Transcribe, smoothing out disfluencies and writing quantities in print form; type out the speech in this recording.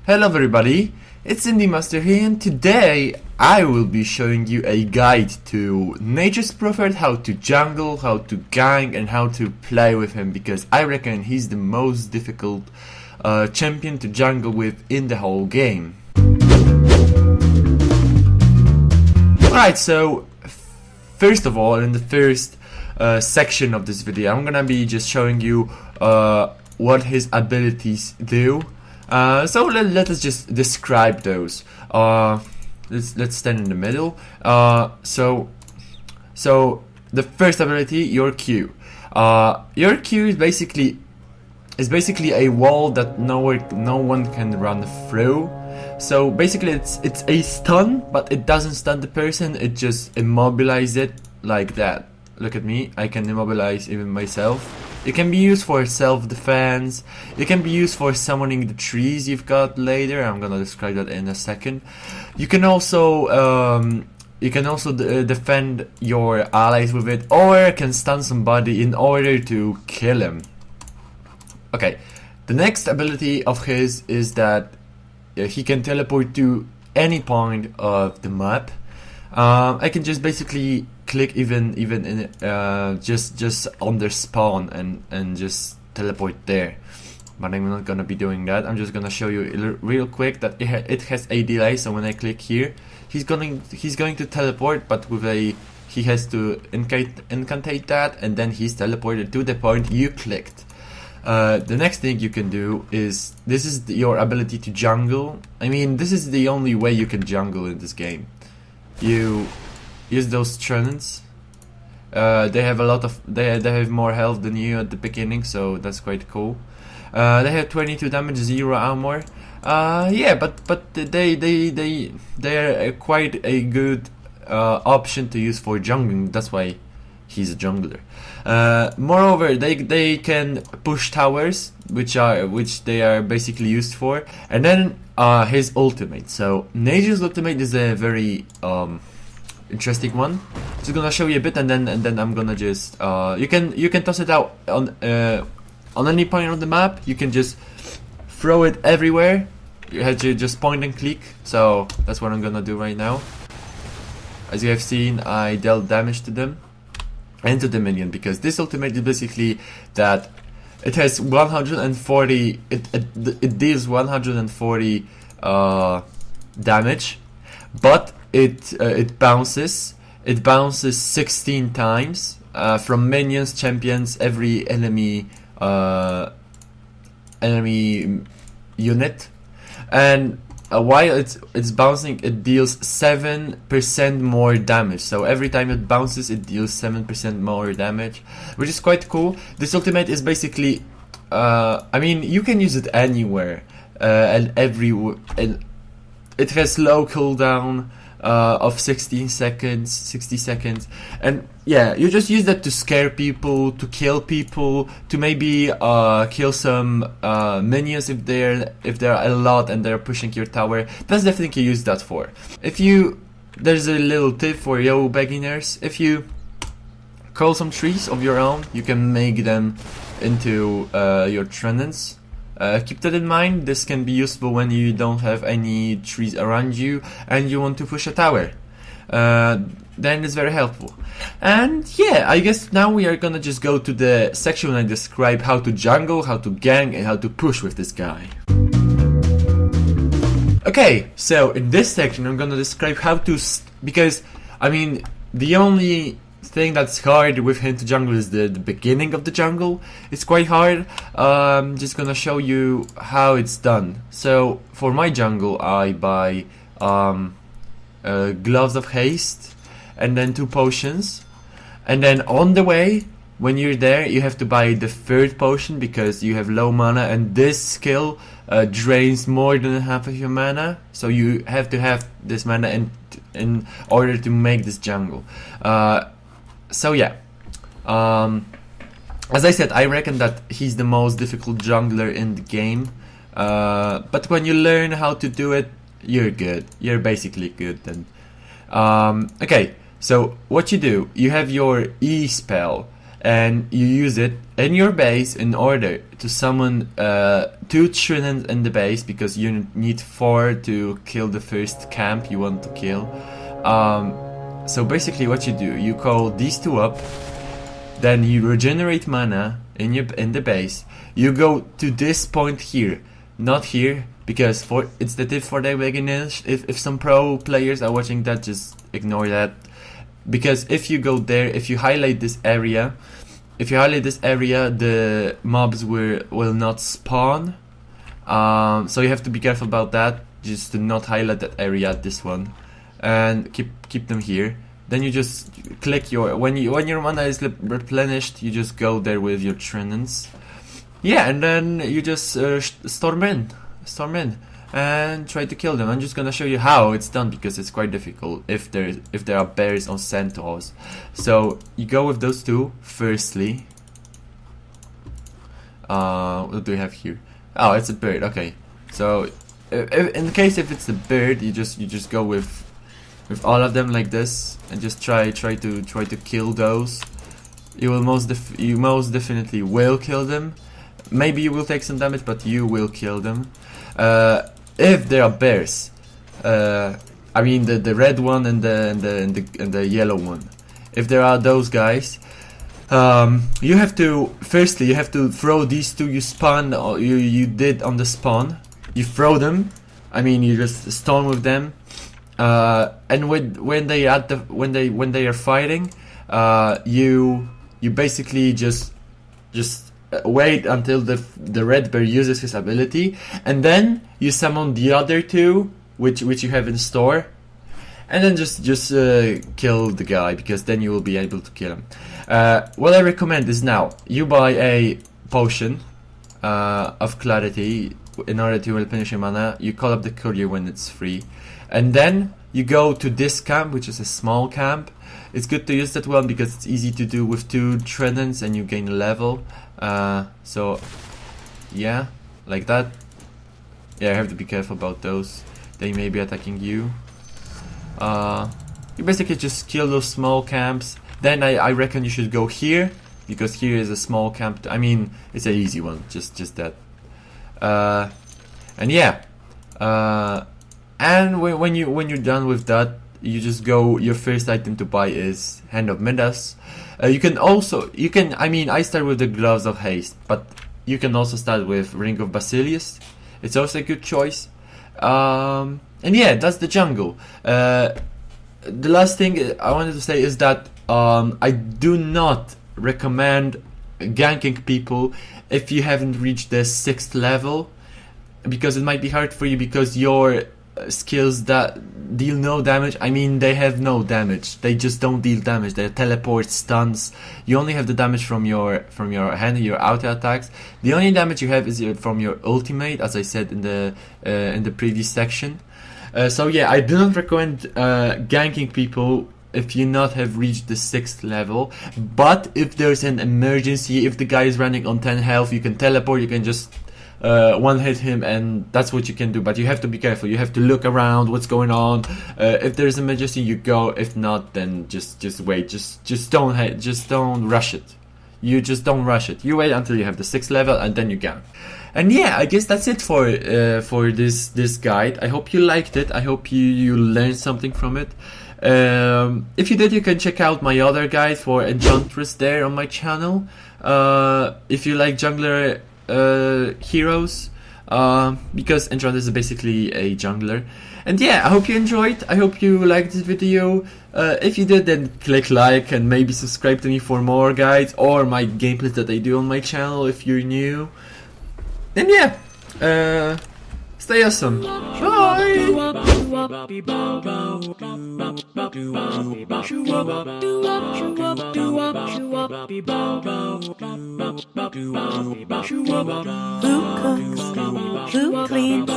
Hello everybody, it's Indie Master here, and today I will be showing you a guide to Nature's Prophet, how to jungle, how to gank, and how to play with him, because I reckon he's the most difficult champion to jungle with in the whole game. Alright, so first of all, in the first section of this video, I'm gonna be just showing you what his abilities do. So let us just describe those. Let's stand in the middle. So the first ability, your Q. Your Q is basically a wall that no one can run through. So basically, it's a stun, but it doesn't stun the person. It just immobilizes it like that. Look at me. I can immobilize even myself. It can be used for self-defense. It can be used for summoning the trees you've got later. I'm gonna describe that in a second. You can also defend your allies with it, or can stun somebody in order to kill him. Okay, the next ability of his is that he can teleport to any point of the map. I can just basically click even in just on their spawn and just teleport there, but I'm not gonna be doing that. I'm just gonna show you real quick that it has a delay. So when I click here, he's going to teleport, but with he has to incantate that, and then he's teleported to the point you clicked. The next thing you can do is your ability to jungle. I mean, this is the only way you can jungle in this game. You use those treants. They have they have more health than you at the beginning, so that's quite cool. They have 22 damage, 0 armor. Yeah, but they are quite a good option to use for jungling. That's why he's a jungler. Moreover, they can push towers, which they are basically used for, and then his ultimate. So Nature's ultimate is a very interesting one. Just gonna show you a bit, and then I'm gonna just you can toss it out on any point on the map. You can just throw it everywhere. You have to just point and click. So that's what I'm gonna do right now. As you have seen, I dealt damage to them and to the minion, because this ultimate is basically that it has 140. It deals 140 damage, but it bounces 16 times from minions, champions, every enemy unit, and while it's bouncing, it deals 7% more damage. So every time it bounces, it deals 7% more damage, which is quite cool. This ultimate is basically I mean, you can use it anywhere and it has low cooldown of 60 seconds, and yeah, you just use that to scare people, to kill people, to maybe kill some minions if they're a lot and they're pushing your tower. That's the thing you use that for. There's a little tip for you beginners. If you curl some trees of your own, you can make them into your treants. Keep that in mind. This can be useful when you don't have any trees around you and you want to push a tower. Then it's very helpful. And yeah, I guess now we are gonna just go to the section where I describe how to jungle, how to gank, and how to push with this guy. Okay, so in this section I'm gonna describe how to because I mean, the only thing that's hard with him to jungle is the beginning of the jungle. It's quite hard. I'm just gonna show you how it's done. So for my jungle, I buy gloves of haste and then 2 potions, and then on the way, when you're there, you have to buy the 3rd potion because you have low mana, and this skill drains more than half of your mana, so you have to have this mana in order to make this jungle. So yeah, as I said, I reckon that he's the most difficult jungler in the game, but when you learn how to do it, you're good. You're basically good then. Okay, so what you do, you have your E spell, and you use it in your base in order to summon 2 tridents in the base, because you need 4 to kill the first camp you want to kill. So basically what you do, you call these 2 up, then you regenerate mana in the base. You go to this point here, not here, because it's the tip for the beginners. If some pro players are watching that, just ignore that. Because if you go there, if you highlight this area, the mobs will not spawn. So you have to be careful about that, just to not highlight that area, this one, and keep them here. Then you just click when your mana is replenished, you just go there with your tridents. Yeah, and then you just storm in, and try to kill them. I'm just gonna show you how it's done, because it's quite difficult if there are bears or centaurs. So you go with those 2 firstly. What do we have here? Oh, it's a bird. Okay, so in case if it's a bird, you just go with all of them like this, and just try to kill those. You most definitely will kill them. Maybe you will take some damage, but you will kill them. If there are bears, I mean the red one and the yellow one. If there are those guys, you have to throw these 2 you spawned, or you did on the spawn. You throw them. I mean, you just storm with them. And when they are fighting, you basically just wait until the red bear uses his ability, and then you summon the other 2 which you have in store, and then just kill the guy, because then you will be able to kill him. What I recommend is, now you buy a potion of clarity in order to replenish your mana. You call up the courier when it's free, and then you go to this camp, which is a small camp. It's good to use that one because it's easy to do with 2 tridents and you gain a level. So yeah, like that. Yeah, you have to be careful about those. They may be attacking you. You basically just kill those small camps. Then I reckon you should go here, because here is a small camp. I mean, it's an easy one, just that. And yeah, and when you're done with that, you just go. Your first item to buy is Hand of Midas. I mean, I start with the Gloves of Haste, but you can also start with Ring of Basilius. It's also a good choice. And yeah, that's the jungle. The last thing I wanted to say is that I do not recommend ganking people if you haven't reached the 6th level, because it might be hard for you, because your skills that deal no damage, I mean, they have no damage. They just don't deal damage. They're teleport, stuns. You only have the damage from your hand, your auto attacks. The only damage you have is from your ultimate, as I said in the previous section. So yeah, I do not recommend ganking people if you not have reached the 6th level. But if there's an emergency, if the guy is running on 10 health, you can teleport. You can just one hit him, and that's what you can do. But you have to be careful. You have to look around what's going on. If there's an emergency, you go. If not, then just wait. Just don't rush it. You just don't rush it. You wait until you have the 6th level, and then you gank. And yeah, I guess that's it for this guide. I hope you liked it. I hope you learned something from it. If you did, you can check out my other guide for Enchantress there on my channel. If you like jungler heroes, because Enchantress is basically a jungler. And yeah, I hope you enjoyed. I hope you liked this video. If you did, then click like and maybe subscribe to me for more guides or my gameplays that I do on my channel if you're new. And yeah, stay awesome. Bye. Who cooks? Who cleans?